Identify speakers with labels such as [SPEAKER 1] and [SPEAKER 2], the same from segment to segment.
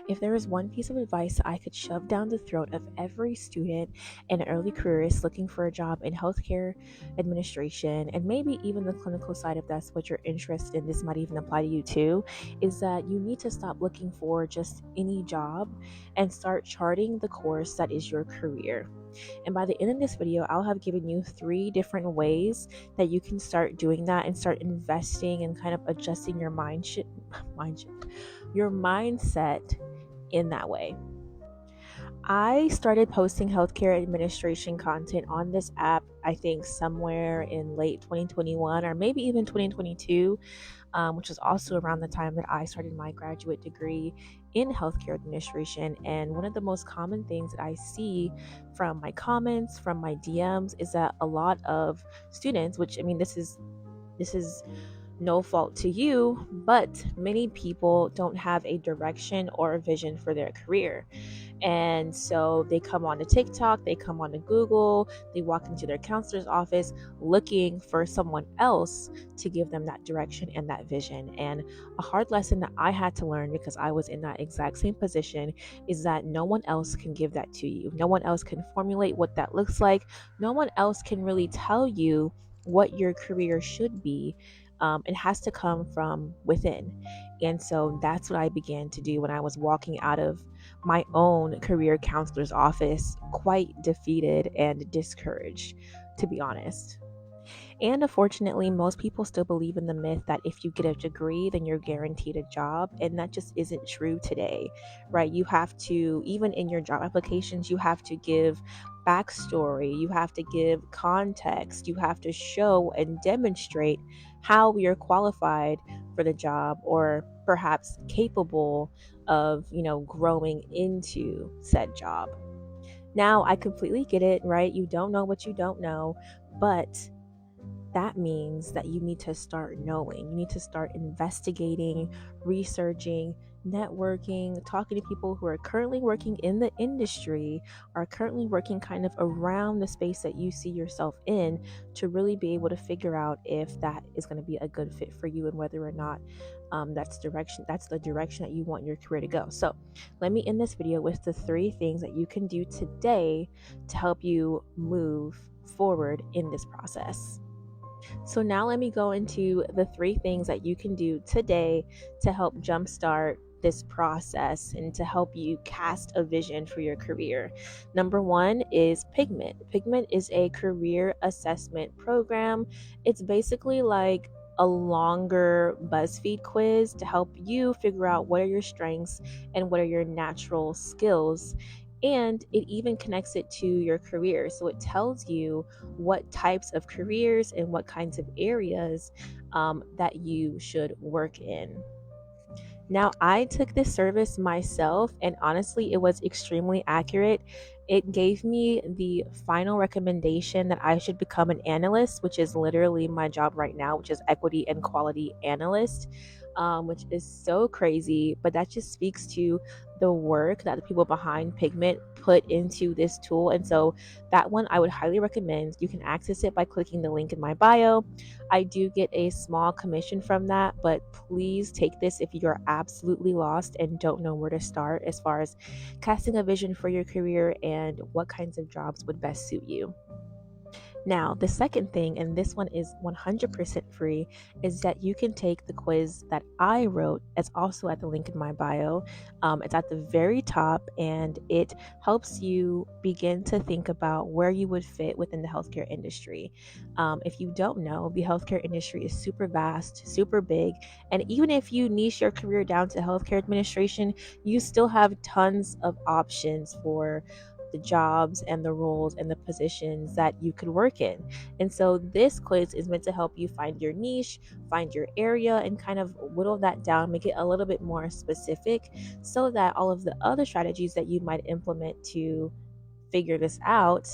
[SPEAKER 1] If there is one piece of advice I could shove down the throat of every student and early careerist looking for a job in healthcare administration, and maybe even the clinical side, if that's what you're interested in, this might even apply to you too, is that you need to stop looking for just any job and start charting the course that is your career. And by the end of this video, I'll have given you 3 different ways that you can start doing that and start investing and kind of adjusting your your mindset in that way. I started posting healthcare administration content on this app, I think somewhere in late 2021 or maybe even 2022, which was also around the time that I started my graduate degree in healthcare administration. And one of the most common things that I see from my comments, from my DMs, is that a lot of students, which I mean, this is no fault to you, but many people don't have a direction or a vision for their career. And so they come onto TikTok, they come onto Google, they walk into their counselor's office looking for someone else to give them that direction and that vision. And a hard lesson that I had to learn, because I was in that exact same position, is that no one else can give that to you. No one else can formulate what that looks like. No one else can really tell you what your career should be. It has to come from within. And so that's what I began to do when I was walking out of my own career counselor's office, quite defeated and discouraged, to be honest. And unfortunately, most people still believe in the myth that if you get a degree, then you're guaranteed a job. And that just isn't true today, right? You have to, even in your job applications, you have to give backstory, you have to give context, you have to show and demonstrate how you're qualified for the job, or perhaps capable of, growing into said job. Now, I completely get it, right? You don't know what you don't know, but that means that you need to start knowing. You need to start investigating, researching, networking, talking to people who are currently working in the industry, are currently working kind of around the space that you see yourself in, to really be able to figure out if that is going to be a good fit for you, and whether or not that's the direction that you want your career to go. So let me end this video with the 3 things that you can do today to help you move forward in this process. So now let me go into the 3 things that you can do today to help jumpstart this process and to help you cast a vision for your career. Number 1 is Pigment. Pigment is a career assessment program. It's basically like a longer BuzzFeed quiz to help you figure out what are your strengths and what are your natural skills. And it even connects it to your career. So it tells you what types of careers and what kinds of areas that you should work in. Now, I took this service myself, and honestly, it was extremely accurate. It gave me the final recommendation that I should become an analyst, which is literally my job right now, which is equity and quality analyst, which is so crazy. But that just speaks to the work that the people behind Pigment put into this tool. And so that one I would highly recommend. You can access it by clicking the link in my bio. I do get a small commission from that, but please take this if you're absolutely lost and don't know where to start as far as casting a vision for your career and what kinds of jobs would best suit you. Now, the second thing, and this one is 100% free, is that you can take the quiz that I wrote. It's also at the link in my bio. It's at the very top, and it helps you begin to think about where you would fit within the healthcare industry. If you don't know, the healthcare industry is super vast, super big, and even if you niche your career down to healthcare administration, you still have tons of options for the jobs and the roles and the positions that you could work in. And so this quiz is meant to help you find your niche, find your area, and kind of whittle that down, make it a little bit more specific, so that all of the other strategies that you might implement to figure this out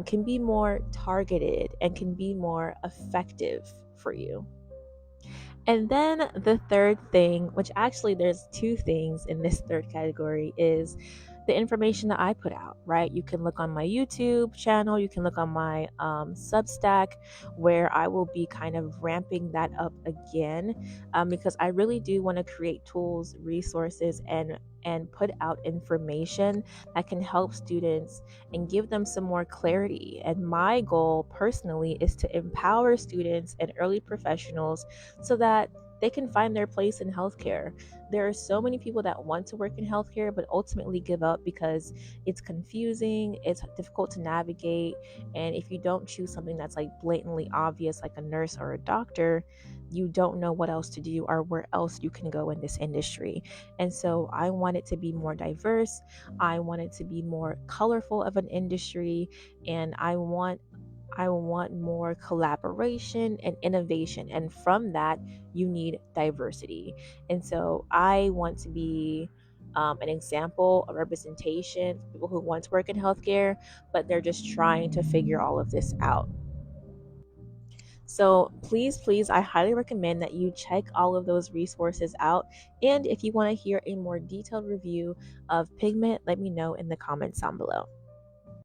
[SPEAKER 1] can be more targeted and can be more effective for you. And then the third thing, which actually there's 2 things in this third category, is the information that I put out, right? You can look on my YouTube channel, you can look on my Substack, where I will be kind of ramping that up again, because I really do want to create tools, resources, and and put out information that can help students and give them some more clarity. And my goal personally is to empower students and early professionals so that they can find their place in healthcare. There are so many people that want to work in healthcare but ultimately give up because it's confusing, it's difficult to navigate, and if you don't choose something that's like blatantly obvious, like a nurse or a doctor, you don't know what else to do or where else you can go in this industry. And so I want it to be more diverse. I want it to be more colorful of an industry, and I want more collaboration and innovation. And from that, you need diversity. And so I want to be an example, a representation for people who want to work in healthcare, but they're just trying to figure all of this out. So please, please, I highly recommend that you check all of those resources out. And if you want to hear a more detailed review of Pigment, let me know in the comments down below.